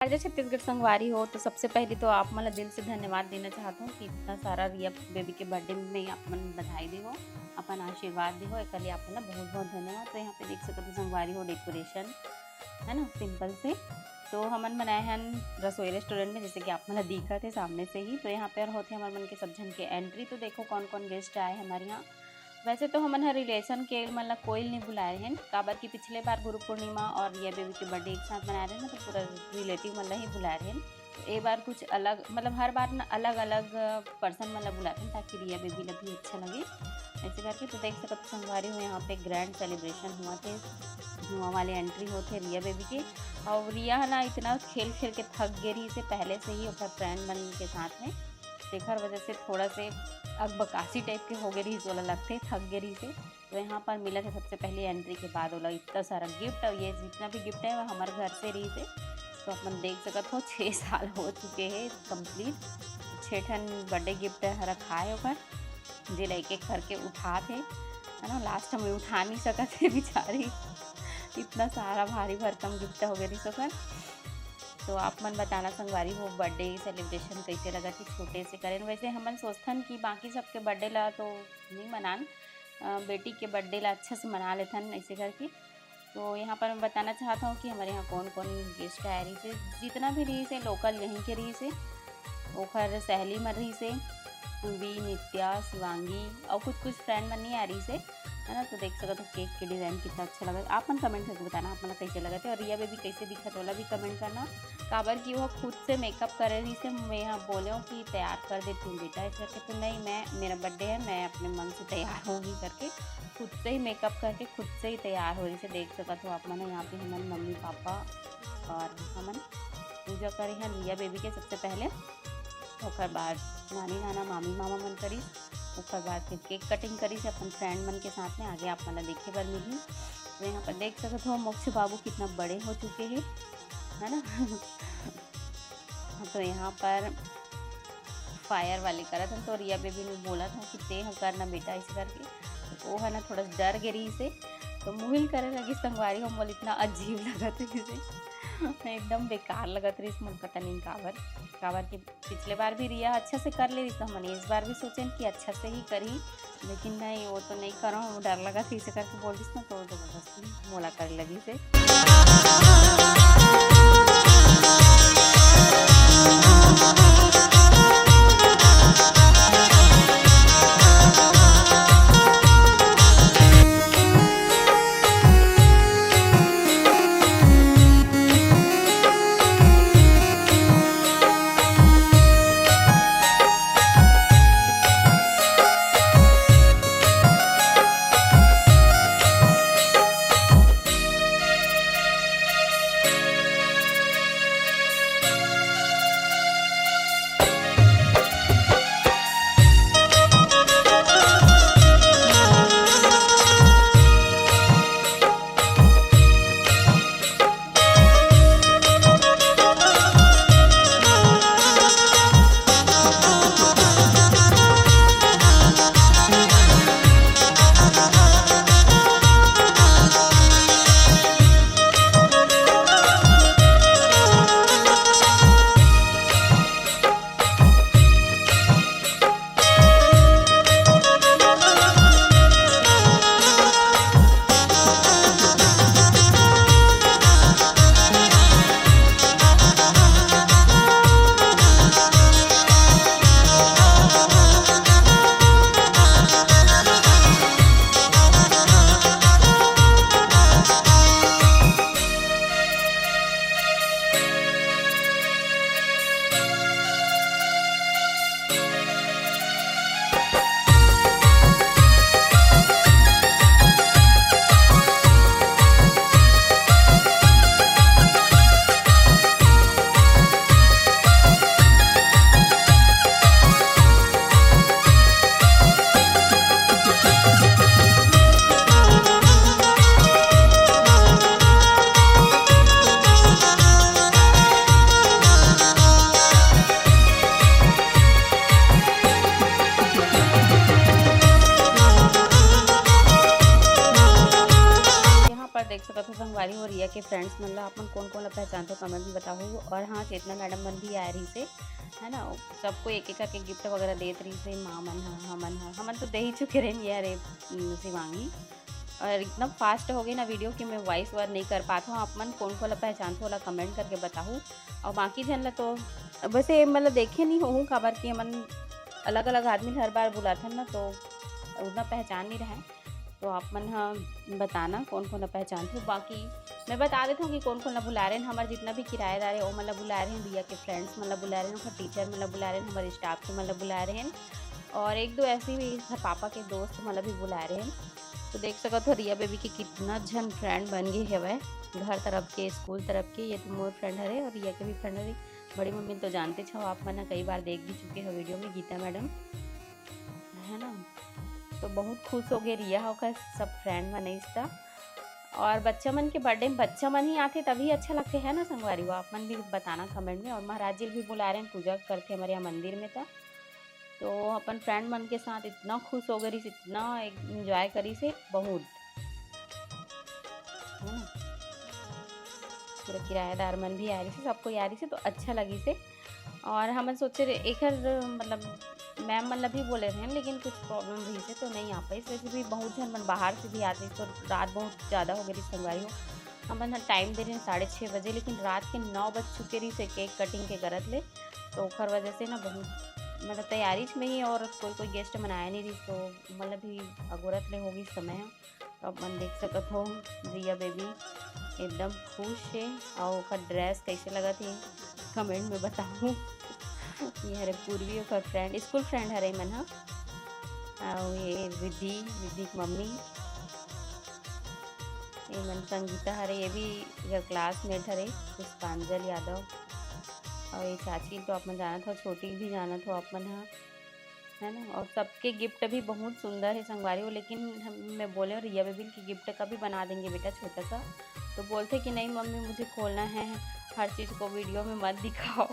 जब छत्तीसगढ़ संगवारी हो तो सबसे पहले तो आप मला दिल से धन्यवाद देना चाहता हूँ कि इतना सारा रिया बेबी के बर्थडे में आप मन बधाई दी हो, अपन आशीर्वाद दी हो, एक लिए आप मला बहुत बहुत धन्यवाद। तो यहाँ पे देख सकते हो संगवारी हो डेकोरेशन है ना, सिंपल से। तो हमन बनाए हैं रसोई रेस्टोरेंट में, जैसे कि आप मला दिखा थे सामने से ही। तो यहाँ पे होते हमारे मन के सब जन के एंट्री। तो देखो कौन कौन गेस्ट आए हमारे यहाँ। वैसे तो हमन हर रिलेशन के मतलब कोई नहीं बुलाए हैं, काबर की पिछले बार गुरु पूर्णिमा और रिया बेबी के बर्थडे एक साथ मना रहे हैं ना, तो पूरा रिलेटिव मतलब ही बुला रहे हैं। तो एक बार कुछ अलग, मतलब हर बार ना अलग अलग पर्सन मतलब बुलाते हैं ताकि रिया बेबी ला भी अच्छा लगे ऐसे करके। तो देख सकते संगवारी हो यहाँ पे ग्रैंड सेलिब्रेशन हुआ थे, धुआं वाले एंट्री होते रिया बेबी के। और रिया है ना इतना खेल खेल के थक गई से पहले से ही अपना फ्रेंड बन के साथ में, शेखर वजह से थोड़ा से अकबकासी टाइप के हो गए रही, वाला लगते थक गए रही से। तो यहाँ पर मिला था सबसे पहले एंट्री के बाद वाला इतना सारा गिफ्ट। और ये जितना भी गिफ्ट है वो हमारे घर से रही से। तो अपन देख सकते हो 6 साल हो चुके हैं कंप्लीट। 6 ठन बर्थडे गिफ्ट रखा है ओकर, जे लैके करके उठा थे है ना। लास्ट हमें उठा नहीं सका थे बेचारी, इतना सारा भारी भरकम गिफ्ट हो गया रही सकर। तो आप मन बताना संगवारी हो बर्थडे सेलिब्रेशन कैसे लगा कि छोटे से करें। वैसे हमन सोचथन कि बाकी सबके बर्थडे ला तो नहीं मनान, बेटी के बर्थडे ला अच्छा से मना लेथन ऐसे करके। तो यहाँ पर मैं बताना चाहता हूँ कि हमारे यहाँ कौन कौन गेस्ट आए रही से। जितना भी रही से लोकल यहीं के रही से, ओखर सहेली मन रही से, पूवी, नित्या, शिवांगी और कुछ फ्रेंड मन नहीं आ रही से है ना। तो देख सकते हो केक के डिज़ाइन कितना अच्छा लगा। आप मन कमेंट करके बताना आप मन कैसे लगा थे। और रिया बेबी कैसे दिखा वाला भी कमेंट करना। काबर की वो खुद से मेकअप कर रही से, मैं यहाँ बोले हूँ कि तैयार कर देती हूँ बेटा ऐसे करके। तो नहीं, मेरा बर्थडे है, मैं अपने मन से तैयार होगी करके खुद से ही मेकअप करके खुद से ही तैयार हो रही से। देख सकते हो आप मन यहाँ पे हमारे मम्मी पापा और हमन पूजा करी हैं रिया बेबी के सबसे पहले। ओकर बाद नानी नाना मामी मामा मन करी, ओकर बाद फिर केक कटिंग करी से अपन फ्रेंड मन के साथ में। आगे आप मला देखे बर मिली। तो यहाँ पर देख सकते हो मोक्ष बाबू कितना बड़े हो चुके हैं है ना। तो यहाँ पर फायर वाले करा था, तो रिया बेबी ने बोला था कि ते करना बेटा ऐसे करके। तो वो है ना थोड़ा डर गई से, तो मुहिल करे लगी संगवारी हम बोल। इतना अजीब लगा था जिसे एकदम बेकार लगा था इसमें, पता नहीं काबर कि पिछले बार भी रिया अच्छा से कर ले रही तो हमने इस बार भी सोचे कि अच्छा से ही करी, लेकिन नहीं वो तो नहीं करो, डर लगा था इसे करके बोल रही ना। तो ज़बरदस्ती मोला कर लगी से। संगवारी हो रिया के फ्रेंड्स मतलब अपन कौन कौन पहचान तो कमेंट में बताओ। और हाँ, चेतना मैडम मन भी आ रही से, है ना, सबको एक एक करके गिफ्ट वगैरह देत रही से। मामन हमन तो दे ही चुके रहे यार शिवांगी। और इतना फास्ट हो गई ना वीडियो कि मैं वॉइस ओवर नहीं कर पाता हूँ। आप मन कौन कौन पहचान तो कमेंट करके बताऊँ। और बाकी जन ला तो वैसे मतलब देखे नहीं हो खबर कि मन अलग अलग आदमी हर बार बुलाते ना, तो उतना पहचान नहीं रहे। तो आप मन हाँ बताना कौन कौन पहचान हो। बाकी मैं बता देता हूँ कि कौन कौन बुला रहे हैं। हमारे जितना भी किराएदार है वो मतलब बुला रहे हैं, भैया के फ्रेंड्स मतलब बुला रहे हैं, टीचर मतलब बुला रहे हैं, हमारे स्टाफ के मतलब बुला रहे हैं, और एक दो ऐसे भी पापा के दोस्त मतलब भी बुला रहे हैं। तो देख सकत हो रिया बेबी के कितना जन फ्रेंड बन गए हवे, घर तरफ के स्कूल तरफ के। ये तो मोर फ्रेंड हरे और रिया के भी फ्रेंड हरे। बड़ी मम्मी तो जानते छो आप मन कई बार देख भी चुके हो वीडियो में, गीता मैडम है ना। तो बहुत खुश हो गए रिया होकर सब फ्रेंड मन इसका। और बच्चा मन के बर्थडे में बच्चा मन ही आते तभी अच्छा लगते है ना संगवारी हो। आप मन भी बताना कमेंट में। और महाराज जी भी बुला रहे हैं, पूजा करते हमारे यहाँ मंदिर में था। तो अपन फ्रेंड मन के साथ इतना खुश हो गई, इतना एंजॉय करी से बहुत, है ना। पूरा किराएदार मन भी आ रही से, सबको आ रही से, तो अच्छा लगी से। और हम सोचे एक मतलब मैम मतलब भी बोले थे लेकिन कुछ प्रॉब्लम रही से तो नहीं आ पाई। वैसे भी बहुत जन मन बाहर से भी आते, तो रात बहुत ज़्यादा हो गई संगवारी हो। हम टाइम दे रहे हैं 6:30 बजे, लेकिन रात के 9 बज चुके रही से केक कटिंग के करत ले। तो ओखर वजह से ना बहुत मतलब तैयारी में ही, और कोई गेस्ट मनाया नहीं रही, तो मतलब भी अगोरत ले होगी समय। तो अपन देख सकत हो रिया बेबी एकदम खुश है। और ओकर ड्रेस कैसे लगा थी कमेंट में बताऊँ। ये हरे पूर्वी ओकर फ्रेंड, स्कूल फ्रेंड हरे मन हा। और ये विधि की मम्मी, ये मन संगीता हरे, ये भी क्लासमेट हरे, पुष्पांजल यादव। और ये चाची तो आप मन जानत हो, छोटी भी जानत हो आप मन हा, है ना। और सबके गिफ्ट भी बहुत सुंदर है संगवारी हो। लेकिन मैं बोले रिया बेबी की गिफ्ट का भी बना देंगे बेटा छोटा सा। तो बोलते कि नहीं मम्मी मुझे खोलना है, हर चीज़ को वीडियो में मत दिखाओ।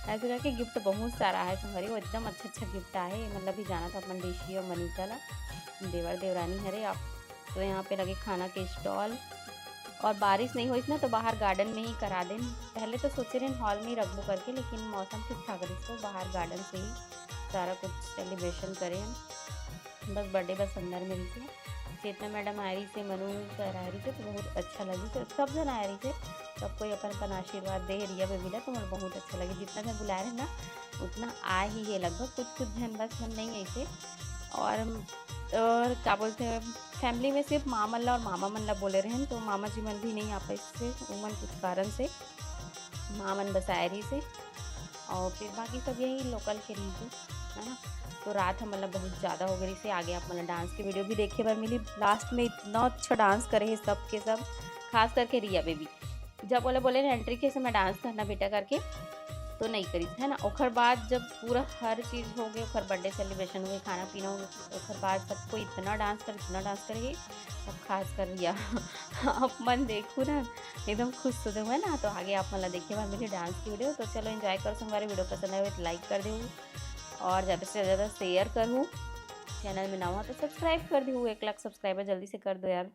ऐसे करके गिफ्ट बहुत सारा है संगवारी वो, एकदम अच्छा गिफ्ट आए। मतलब भी जाना था अपन ऋषि और मनीषा ला, देवर देवरानी हरे आप। तो यहाँ पे लगे खाना के स्टॉल। और बारिश नहीं हुई ना तो बाहर गार्डन में ही करा दें। पहले तो सोचे रहे हॉल में ही रखबो करके, लेकिन मौसम ठीक ठाक रही तो बाहर गार्डन से ही सारा कुछ सेलिब्रेशन करें। बस बर्थडे बस अंदर में रही थी। चेतना मैडम आ रही से, मनु सर आ रही थे, तो बहुत अच्छा लगी। तो सब जन आ रही थे, सबको अपन आशीर्वाद दे रिया बेबी ला, तो मुझे बहुत अच्छा लगे। जितना जन बुला रहे ना उतना आ ही है लगभग, कुछ जन बस मन नहीं ऐसे। और क्या बोलते हैं, फैमिली में सिर्फ मामा ला और मामा मन ला बोले रहे हैं, तो मामा जी मन भी नहीं आ पाए इससे उमन कुछ कारण से, माँ मन बस आ रही से। और फिर बाकी सब यही लोकल के रीजन, है ना। तो रात हम मतलब बहुत ज़्यादा हो गई से आगे। आप मतलब डांस की वीडियो भी देखे बार मिली, लास्ट में इतना अच्छा डांस करे हैं सब के सब, खास करके रिया बेबी। जब बोले ना एंट्री के समय डांस करना बेटा करके, तो नहीं करी, है ना। ओखर बाद जब पूरा हर चीज़ हो गई, ओखर बर्थडे सेलिब्रेशन हो गई, खाना पीना हो गया, ओखर बाद सबको इतना डांस करेगी। और खास कर रिया आप मन देखो ना एकदम खुश हो है ना। तो आगे आप मतलब देखिए मेरी डांस की वीडियो। तो चलो एंजॉय करो। हमारे वीडियो पसंद आए तो लाइक कर दो, और ज़्यादा से ज़्यादा शेयर करूँ। चैनल में ना हो तो सब्सक्राइब कर दूँ। 1 लाख सब्सक्राइबर जल्दी से कर दो यार।